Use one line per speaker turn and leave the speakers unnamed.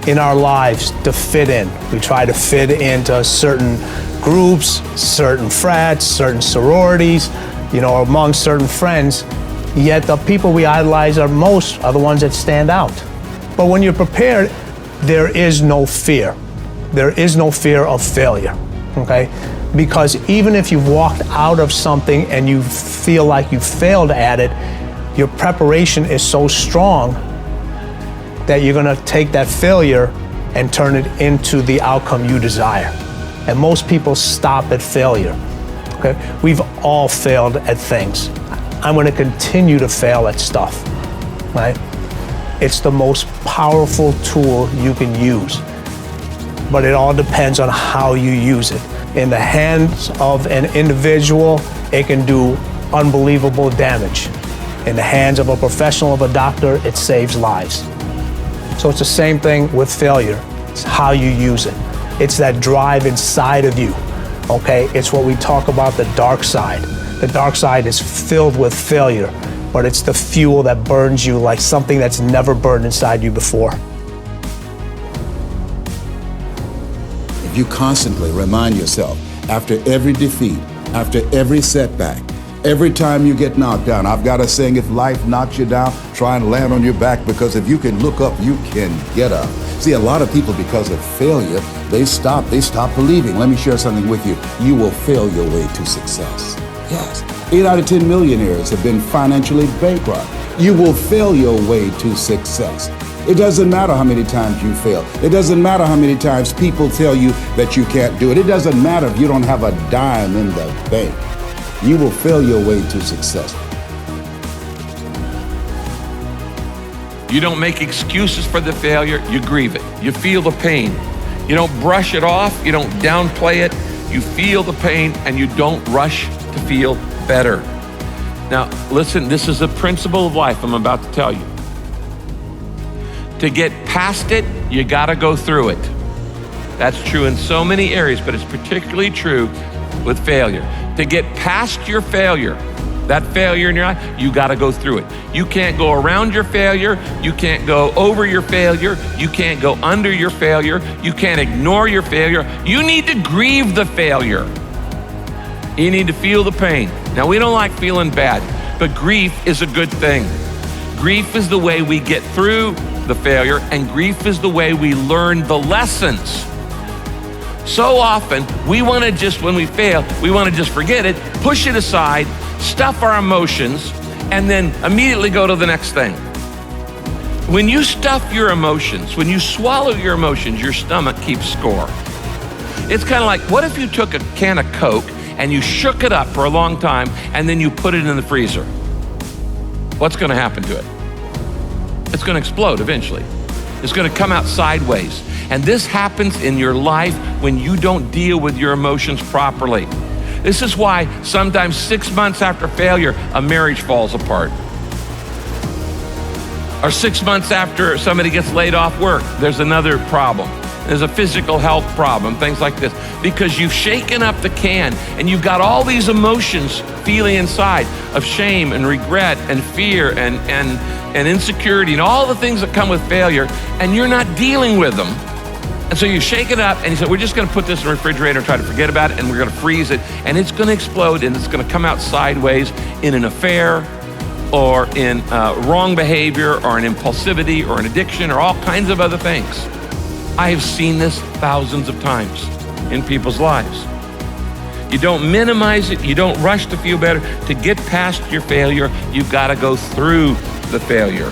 In our lives to fit in. We try to fit into certain groups, certain frats, certain sororities, among certain friends, yet the people we idolize are the ones that stand out. But when you're prepared, there is no fear. There is no fear of failure, okay? Because even if you've walked out of something and you feel like you failed at it, your preparation is so strong that you're gonna take that failure and turn it into the outcome you desire. And most people stop at failure, okay? We've all failed at things. I'm gonna continue to fail at stuff, right? It's the most powerful tool you can use, but it all depends on how you use it. In the hands of an individual, it can do unbelievable damage. In the hands of a professional, of a doctor, it saves lives. So it's the same thing with failure. It's how you use it. It's that drive inside of you, okay? It's what we talk about, the dark side. The dark side is filled with failure, but it's the fuel that burns you like something that's never burned inside you before.
If you constantly remind yourself, after every defeat, after every setback, every time you get knocked down, I've got a saying, if life knocks you down, try and land on your back, because if you can look up, you can get up. See, a lot of people, because of failure, they stop believing. Let me share something with you. You will fail your way to success. Yes. 8 out of 10 millionaires have been financially bankrupt. You will fail your way to success. It doesn't matter how many times you fail. It doesn't matter how many times people tell you that you can't do it. It doesn't matter if you don't have a dime in the bank. You will fail your way to success.
You don't make excuses for the failure, you grieve it. You feel the pain. You don't brush it off, you don't downplay it. You feel the pain and you don't rush to feel better. Now, listen, this is a principle of life I'm about to tell you. To get past it, you gotta go through it. That's true in so many areas, but it's particularly true with failure. To get past your failure, that failure in your life, you gotta go through it. You can't go around your failure, you can't go over your failure, you can't go under your failure, you can't ignore your failure. You need to grieve the failure. You need to feel the pain. Now, we don't like feeling bad, but grief is a good thing. Grief is the way we get through the failure, and grief is the way we learn the lessons. So often, we want to just, when we fail, we want to just forget it, push it aside, stuff our emotions, and then immediately go to the next thing. When you stuff your emotions, when you swallow your emotions, your stomach keeps score. It's kind of like, what if you took a can of Coke and you shook it up for a long time, and then you put it in the freezer, what's gonna happen to it? It's gonna explode eventually. It's gonna come out sideways. And this happens in your life when you don't deal with your emotions properly. This is why sometimes 6 months after failure, a marriage falls apart. Or 6 months after somebody gets laid off work, there's another problem. There's a physical health problem, things like this. Because you've shaken up the can and you've got all these emotions feeling inside of shame and regret and fear and insecurity and all the things that come with failure, and you're not dealing with them. And so you shake it up and you say, we're just gonna put this in the refrigerator and try to forget about it, and we're gonna freeze it, and it's gonna explode, and it's gonna come out sideways in an affair, or in wrong behavior, or an impulsivity, or an addiction, or all kinds of other things. I have seen this thousands of times in people's lives. You don't minimize it, you don't rush to feel better. To get past your failure, you've gotta go through the failure.